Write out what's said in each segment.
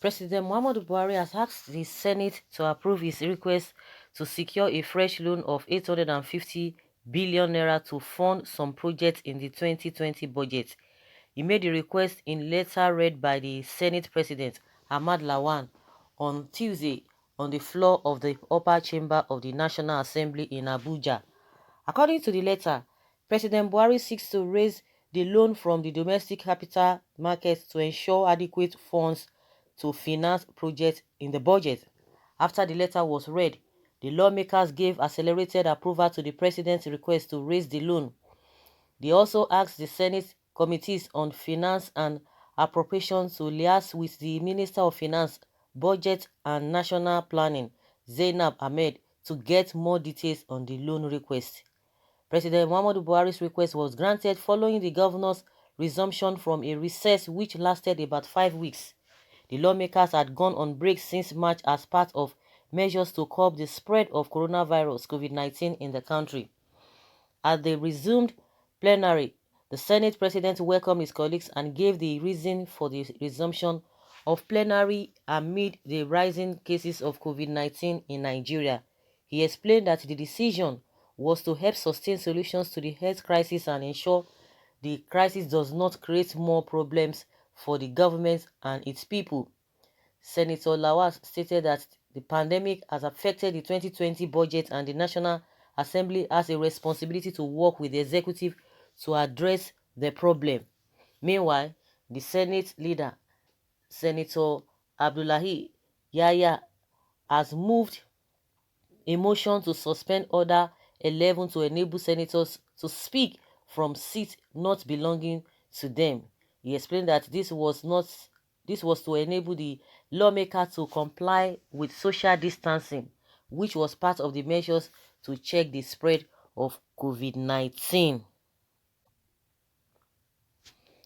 President Muhammadu Buhari has asked the Senate to approve his request to secure a fresh loan of 850 billion naira to fund some projects in the 2020 budget. He made the request in letter read by the Senate President Ahmad Lawan on Tuesday on the floor of the upper chamber of the National Assembly in Abuja. According to the letter, President Buhari seeks to raise the loan from the domestic capital market to ensure adequate funds to finance projects in the budget. After the letter was read, the lawmakers gave accelerated approval to the president's request to raise the loan. They also asked the Senate committees on finance and appropriations to liaise with the Minister of Finance, Budget and National Planning, Zainab Ahmed, to get more details on the loan request. President Muhammadu Buhari's request was granted following the governor's resumption from a recess which lasted about 5 weeks. The lawmakers had gone on break since March as part of measures to curb the spread of coronavirus COVID-19 in the country. At the resumed plenary, the Senate President welcomed his colleagues and gave the reason for the resumption of plenary amid the rising cases of COVID-19 in Nigeria. He explained that the decision was to help sustain solutions to the health crisis and ensure the crisis does not create more problems for the government and its people. Senator Lawas stated that the pandemic has affected the 2020 budget and the National Assembly has a responsibility to work with the executive to address the problem. Meanwhile, the Senate leader, Senator Abdullahi Yahya, has moved a motion to suspend Order 11 to enable senators to speak from seats not belonging to them. He explained that this was to enable the lawmaker to comply with social distancing, which was part of the measures to check the spread of COVID-19.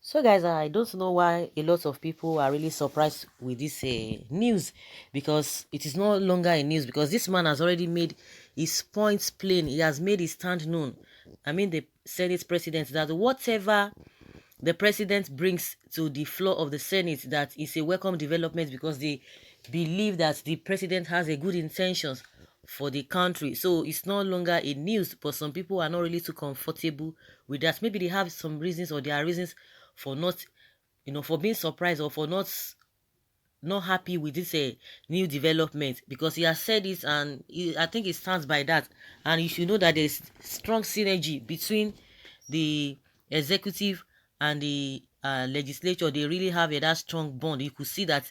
So guys, I don't know why a lot of people are really surprised with this news, because it is no longer a news, because this man has already made his points plain. He has made his stand known. I mean the Senate President, that whatever the president brings to the floor of the Senate, that is a welcome development, because they believe that the president has a good intentions for the country. So it's no longer a news, but some people are not really too comfortable with that. Maybe they have some reasons, or there are reasons for not, for being surprised, or for not happy with this new development, because he has said it, and I think he stands by that. And you should know that there's strong synergy between the executive and the legislature. They really have that strong bond. You could see that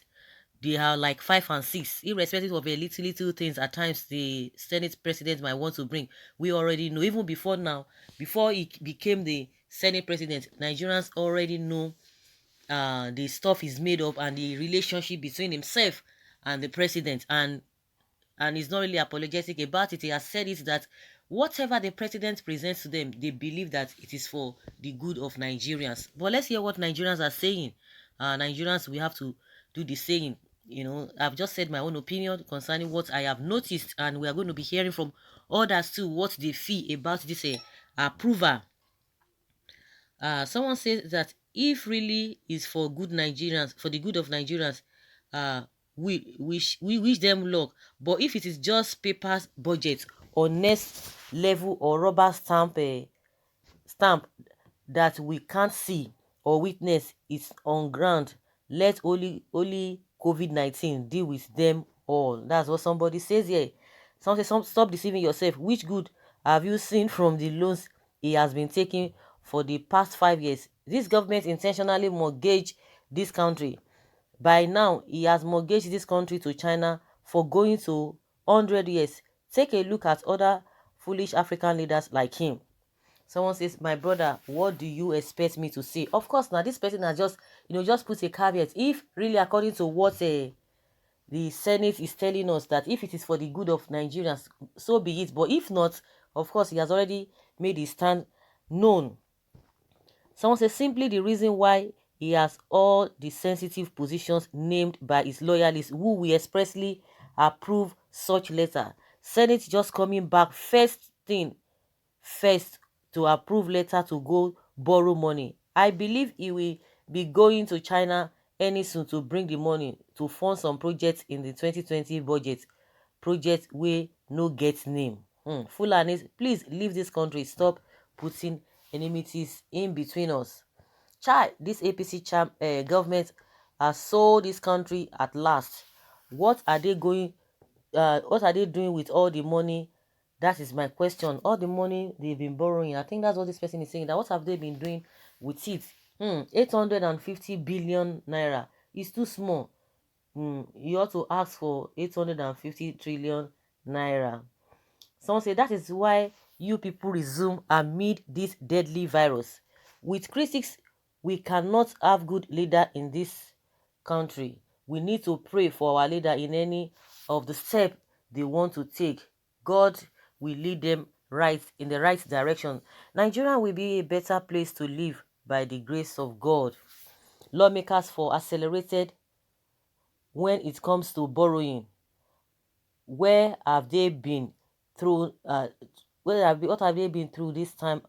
they are like 5 and 6, irrespective of a little things at times the Senate President might want to bring. We already know, even before now, before he became the Senate President, Nigerians already know the stuff is made up, and the relationship between himself and the president, and he's not really apologetic about it. He has said it, that whatever the president presents to them, they believe that it is for the good of Nigerians. But let's hear what Nigerians are saying. Nigerians, we have to do the saying. I've just said my own opinion concerning what I have noticed, and we are going to be hearing from others too what they feel about this approval. Someone says that if really is for good Nigerians, for the good of Nigerians, we wish them luck. But if it is just papers, budget, or next level, or rubber stamp that we can't see or witness, it's on ground. Let only COVID-19 deal with them all. That's what somebody says here. Some say, stop deceiving yourself. Which good have you seen from the loans he has been taking for the past 5 years? This government intentionally mortgaged this country. By now, he has mortgaged this country to China for going to 100 years. Take a look at other foolish African leaders like him. Someone says, my brother, what do you expect me to say? Of course, now this person has just put a caveat. If really according to what the Senate is telling us, that if it is for the good of Nigerians, so be it. But if not, of course, he has already made his stand known. Someone says, simply the reason why he has all the sensitive positions named by his loyalists who will expressly approve such letter. Senate just coming back first thing first to approve letter to go borrow money. I believe he will be going to China any soon to bring the money to fund some projects in the 2020 budget, project wey no get name. Fulanis, please leave this country, stop putting enmities in between us. Chai, this APC government has sold this country at last. What are they doing with all the money? That is my question. All the money they've been borrowing, I think that's what this person is saying, that what have they been doing with it? 850 billion naira is too small. You ought to ask for 850 trillion naira. Someone say that is why you people resume amid this deadly virus. With critics, we cannot have good leader in this country. We need to pray for our leader in any of the steps they want to take. God will lead them right in the right direction. Nigeria will be a better place to live by the grace of God. Lawmakers for accelerated when it comes to borrowing. Where have they been through? What have they been through this time?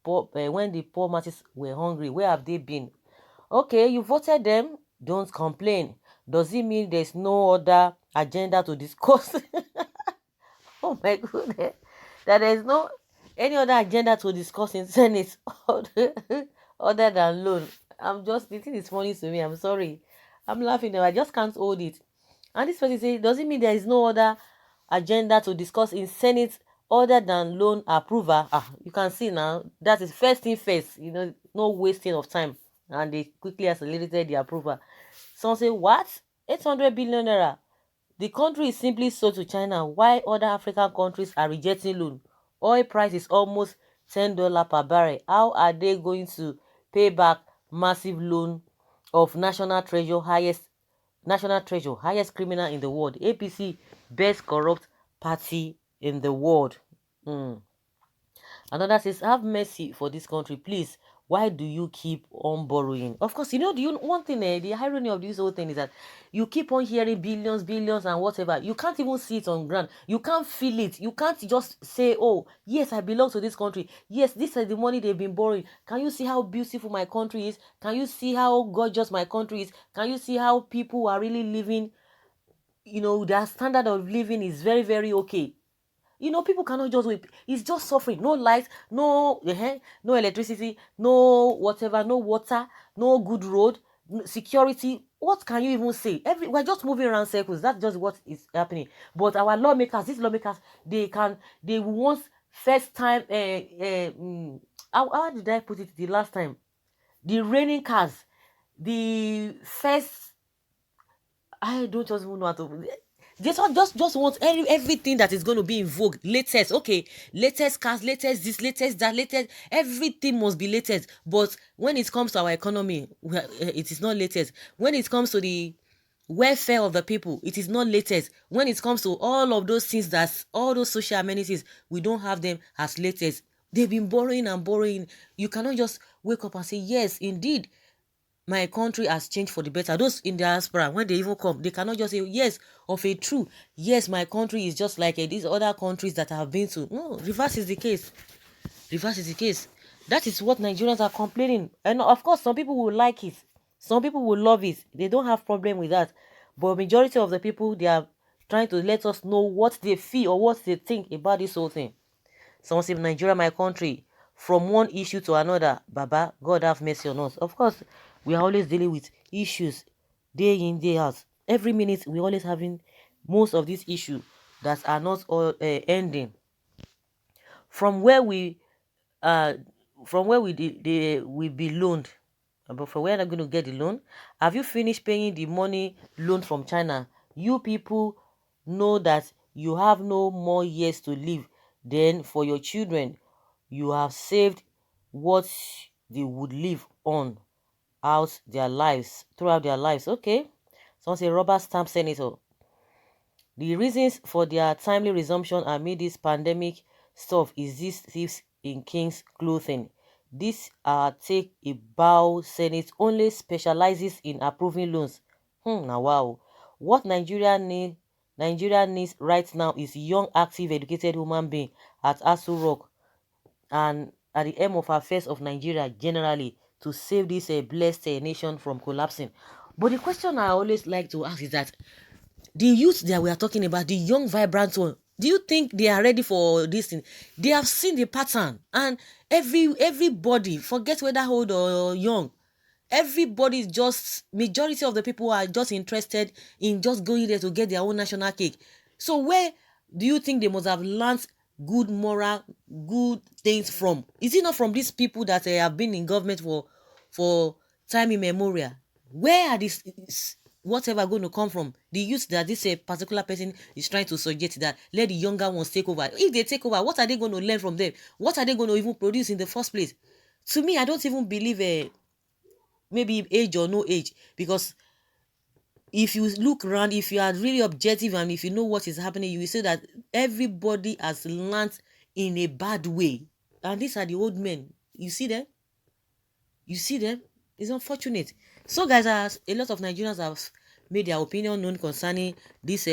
When the poor masses were hungry, where have they been? Okay, you voted them. Don't complain. Does it mean there's no other agenda to discuss? Oh my goodness, that there's no any other agenda to discuss in Senate other than loan. The thing is funny to me. I'm sorry. I'm laughing now. I just can't hold it. And this person say, does it mean there is no other agenda to discuss in Senate other than loan approval? You can see now, that is first thing first, no wasting of time. And they quickly accelerated the approval. Some say, what? 800 billion naira. The country is simply sold to China, while other African countries are rejecting loan. Oil price is almost $10 per barrel. How are they going to pay back massive loan of highest criminal in the world? APC, best corrupt party in the world. Another says, have mercy for this country, please. Why do you keep on borrowing? Of course, one thing, the irony of this whole thing is that you keep on hearing billions, and whatever. You can't even see it on ground. You can't feel it. You can't just say, oh, yes, I belong to this country. Yes, this is the money they've been borrowing. Can you see how beautiful my country is? Can you see how gorgeous my country is? Can you see how people are really living? Their standard of living is very, very okay. People cannot just wait. It's just suffering. No light, no electricity, no whatever, no water, no good road, security. What can you even say? We're just moving around circles. That's just what is happening. But our these lawmakers, they want first time. How did I put it the last time? The raining cars, the first. I don't just even know how to. Just want everything that is going to be in vogue, latest. Okay, latest cars, latest this, latest that, latest. Everything must be latest. But when it comes to our economy, it is not latest. When it comes to the welfare of the people, it is not latest. When it comes to all of those things, all those social amenities, we don't have them as latest. They've been borrowing and borrowing. You cannot just wake up and say, yes, indeed, my country has changed for the better. Those in diaspora, when they even come, they cannot just say, yes, of a true, yes, my country is just like these other countries that I have been to. No, reverse is the case. Reverse is the case. That is what Nigerians are complaining. And of course, some people will like it. Some people will love it. They don't have problem with that. But majority of the people, they are trying to let us know what they feel or what they think about this whole thing. Someone say, Nigeria, my country, from one issue to another. Baba, God have mercy on us. Of course, we are always dealing with issues day in, day out. Every minute, we're always having most of these issues that are not all ending. From where we we be loaned, but for where are going to get the loan? Have you finished paying the money loaned from China? You people know that you have no more years to live. Then for your children, you have saved what they would live on throughout their lives. Okay. Someone say rubber stamp senator. The reasons for their timely resumption amid this pandemic stuff is these thieves in king's clothing. This take a bow Senate only specializes in approving loans. Now wow. What Nigeria needs right now is young, active, educated human being at Asu Rock and at the aim of affairs of Nigeria generally to save this blessed nation from collapsing. But the question I always like to ask is that the youth that we are talking about, the young, vibrant one, do you think they are ready for this thing? They have seen the pattern, and everybody, forget whether old or young, everybody is just, majority of the people are just interested in just going there to get their own national cake. So where do you think they must have learned good moral, good things from? Is it not from these people that have been in government for time immemorial? Where are these whatever going to come from? The youth that this particular person is trying to suggest that let the younger ones take over. If they take over, what are they going to learn from them? What are they going to even produce in the first place? To me, I don't even believe maybe age or no age, because if you look around, if you are really objective and if you know what is happening, you will see that everybody has learned in a bad way, and these are the old men. You see them. It's unfortunate. So guys, as a lot of Nigerians have made their opinion known concerning this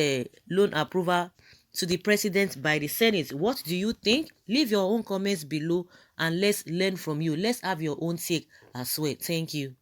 loan approval to the president by the Senate. What do you think? Leave your own comments below and let's learn from you. Let's have your own take as well. Thank you.